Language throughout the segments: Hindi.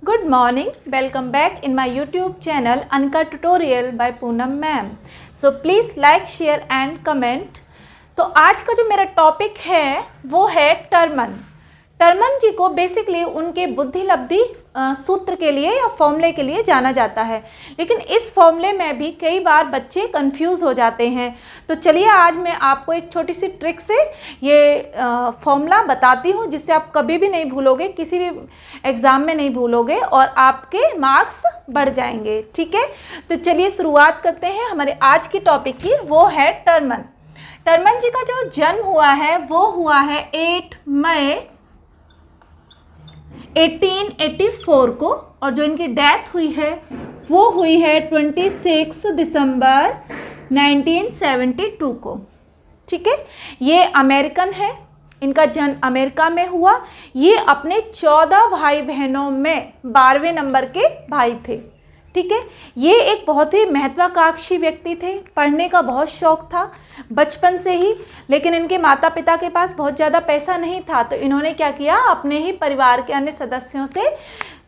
Good morning, welcome back in my YouTube channel Anka Tutorial by Poonam Ma'am. So please like, share and comment. तो आज का जो मेरा टॉपिक है वो है टर्मन। टर्मन जी को बेसिकली उनके बुद्धि लब्धि सूत्र के लिए या फॉर्मूले के लिए जाना जाता है, लेकिन इस फॉर्मूले में भी कई बार बच्चे कंफ्यूज हो जाते हैं। तो चलिए आज मैं आपको एक छोटी सी ट्रिक से ये फॉर्मूला बताती हूँ, जिससे आप कभी भी नहीं भूलोगे, किसी भी एग्ज़ाम में नहीं भूलोगे और आपके मार्क्स बढ़ जाएंगे। ठीक है, तो चलिए शुरुआत करते हैं हमारे आज की टॉपिक की, वो है टर्मन। टर्मन जी का जो जन्म हुआ है वो हुआ है 8 मई 1884 को, और जो इनकी डेथ हुई है वो हुई है 26 दिसंबर 1972 को। ठीक है, ये अमेरिकन है, इनका जन्म अमेरिका में हुआ। ये अपने 14 भाई बहनों में 12वें नंबर के भाई थे। ठीक है, ये एक बहुत ही महत्वाकांक्षी व्यक्ति थे, पढ़ने का बहुत शौक था बचपन से ही, लेकिन इनके माता पिता के पास बहुत ज़्यादा पैसा नहीं था, तो इन्होंने क्या किया, अपने ही परिवार के अन्य सदस्यों से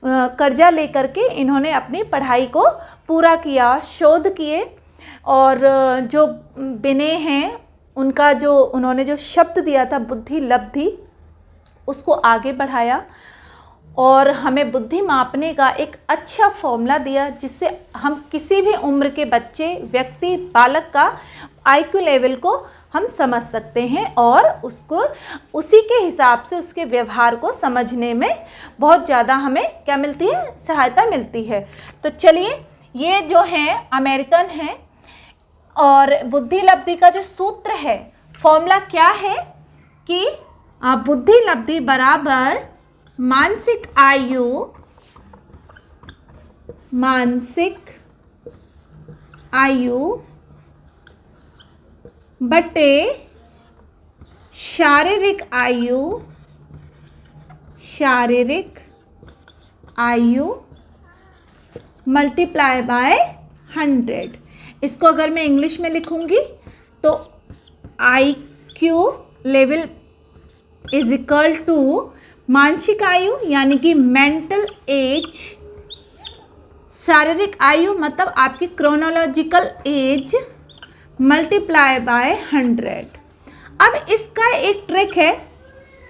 कर्जा लेकर के इन्होंने अपनी पढ़ाई को पूरा किया, शोध किए, और जो बिने हैं उनका जो उन्होंने जो शब्द दिया था बुद्धि लब्धि, उसको आगे बढ़ाया और हमें बुद्धि मापने का एक अच्छा फॉर्मूला दिया, जिससे हम किसी भी उम्र के बच्चे, व्यक्ति, बालक का आईक्यू लेवल को हम समझ सकते हैं और उसको उसी के हिसाब से उसके व्यवहार को समझने में बहुत ज़्यादा हमें क्या मिलती है, सहायता मिलती है। तो चलिए, ये जो हैं अमेरिकन हैं, और बुद्धि लब्धि का जो सूत्र है, फॉर्मूला क्या है कि बुद्धि लब्धि बराबर मानसिक आयु बटे शारीरिक आयु मल्टीप्लाई बाय 100। इसको अगर मैं इंग्लिश में लिखूंगी तो IQ level is equal to मानसिक आयु यानी कि मेंटल एज, शारीरिक आयु मतलब आपकी क्रोनोलॉजिकल एज, मल्टीप्लाई बाय 100। अब इसका एक ट्रिक है,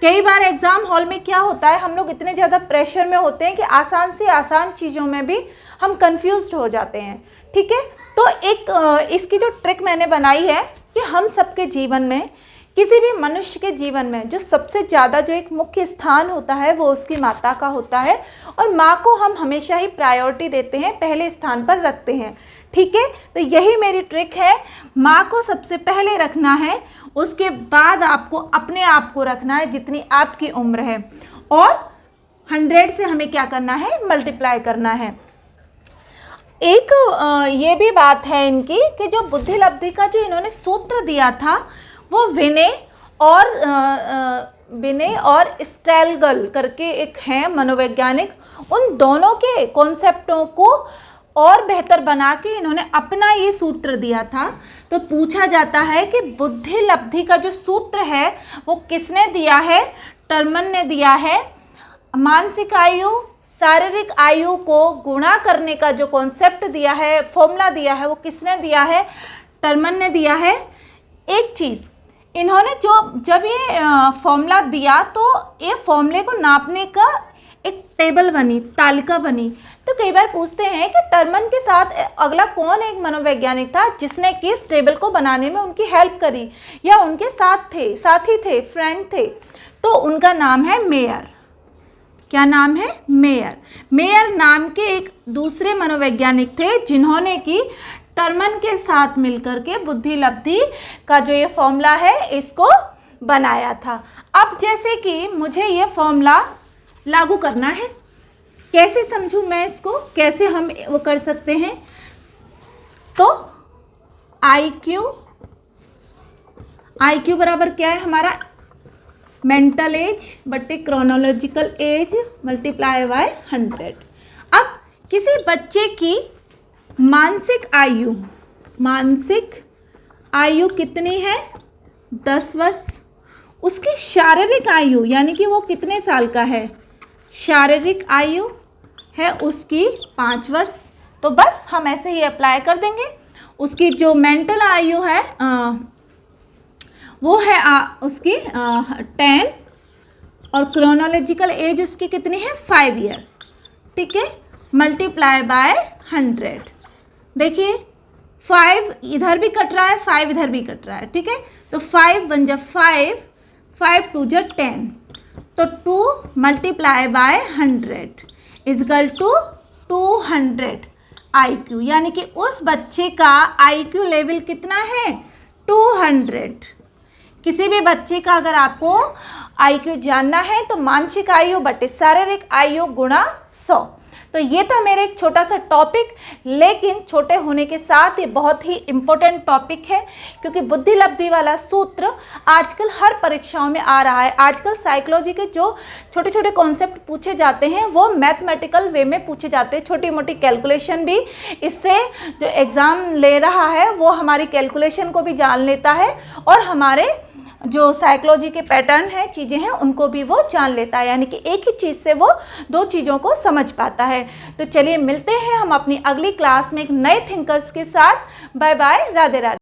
कई बार एग्ज़ाम हॉल में क्या होता है, हम लोग इतने ज़्यादा प्रेशर में होते हैं कि आसान से आसान चीज़ों में भी हम कंफ्यूज्ड हो जाते हैं। ठीक है, तो एक इसकी जो ट्रिक मैंने बनाई है कि हम सबके जीवन में, किसी भी मनुष्य के जीवन में जो सबसे ज़्यादा जो एक मुख्य स्थान होता है वो उसकी माता का होता है, और माँ को हम हमेशा ही प्रायोरिटी देते हैं, पहले स्थान पर रखते हैं। ठीक है, तो यही मेरी ट्रिक है, माँ को सबसे पहले रखना है, उसके बाद आपको अपने आप को रखना है जितनी आपकी उम्र है, और 100 से हमें क्या करना है, मल्टीप्लाई करना है। एक ये भी बात है इनकी कि जो बुद्धि लब्धि का जो इन्होंने सूत्र दिया था वो विने और स्टेलगल करके एक हैं मनोवैज्ञानिक, उन दोनों के कॉन्सेप्टों को और बेहतर बना के इन्होंने अपना ये सूत्र दिया था। तो पूछा जाता है कि बुद्धि लब्धि का जो सूत्र है वो किसने दिया है, टर्मन ने दिया है। मानसिक आयु शारीरिक आयु को गुणा करने का जो कॉन्सेप्ट दिया है, फॉर्मूला दिया है, वो किसने दिया है, टर्मन ने दिया है। एक चीज़ इन्होंने जब ये फॉर्मूला दिया तो ये फॉर्मूले को नापने का एक टेबल बनी, तालिका बनी। तो कई बार पूछते हैं कि टर्मन के साथ अगला कौन एक मनोवैज्ञानिक था जिसने कि इस टेबल को बनाने में उनकी हेल्प करी या उनके साथी थे, फ्रेंड थे। तो उनका नाम है मेयर। क्या नाम है, मेयर। मेयर नाम के एक दूसरे मनोवैज्ञानिक थे जिन्होंने कि टर्मन के साथ मिलकर के बुद्धि लब्धि का जो ये फॉर्मूला है इसको बनाया था। अब जैसे कि मुझे ये फॉर्मूला लागू करना है, कैसे समझूं मैं इसको, कैसे हम वो कर सकते हैं। तो IQ बराबर क्या है हमारा, मेंटल एज बटे क्रोनोलॉजिकल एज मल्टीप्लाई बाय 100। अब किसी बच्चे की मानसिक आयु कितनी है, 10 वर्ष। उसकी शारीरिक आयु यानी कि वो कितने साल का है, शारीरिक आयु है उसकी 5 वर्ष, तो बस हम ऐसे ही अप्लाई कर देंगे। उसकी जो मेंटल आयु है वो है उसकी 10 और क्रोनोलॉजिकल एज उसकी कितनी है 5 ईयर, ठीक है, मल्टीप्लाई बाय 100। देखिए 5 इधर भी कट रहा है, 5 इधर भी कट रहा है, ठीक है, तो 5 बन जा 5, 5 2 जा 10, तो 2 multiply by 100 is equal to 200 IQ, यानी कि उस बच्चे का IQ लेवल कितना है 200। किसी भी बच्चे का अगर आपको IQ जानना है तो मानसिक आयु बटे शारीरिक आयु गुणा 100। तो ये था मेरे एक छोटा सा टॉपिक, लेकिन छोटे होने के साथ ये बहुत ही इम्पोर्टेंट टॉपिक है, क्योंकि बुद्धि लब्धि वाला सूत्र आजकल हर परीक्षाओं में आ रहा है। आजकल साइकोलॉजी के जो छोटे छोटे कॉन्सेप्ट पूछे जाते हैं वो मैथमेटिकल वे में पूछे जाते हैं। छोटी मोटी कैलकुलेशन भी, इससे जो एग्ज़ाम ले रहा है वो हमारी कैलकुलेशन को भी जान लेता है और हमारे जो साइकोलॉजी के पैटर्न है, चीज़ें हैं, उनको भी वो जान लेता है, यानी कि एक ही चीज़ से वो 2 चीज़ों को समझ पाता है। तो चलिए मिलते हैं हम अपनी अगली क्लास में एक नए थिंकर्स के साथ। Bye bye, Radhe Radhe.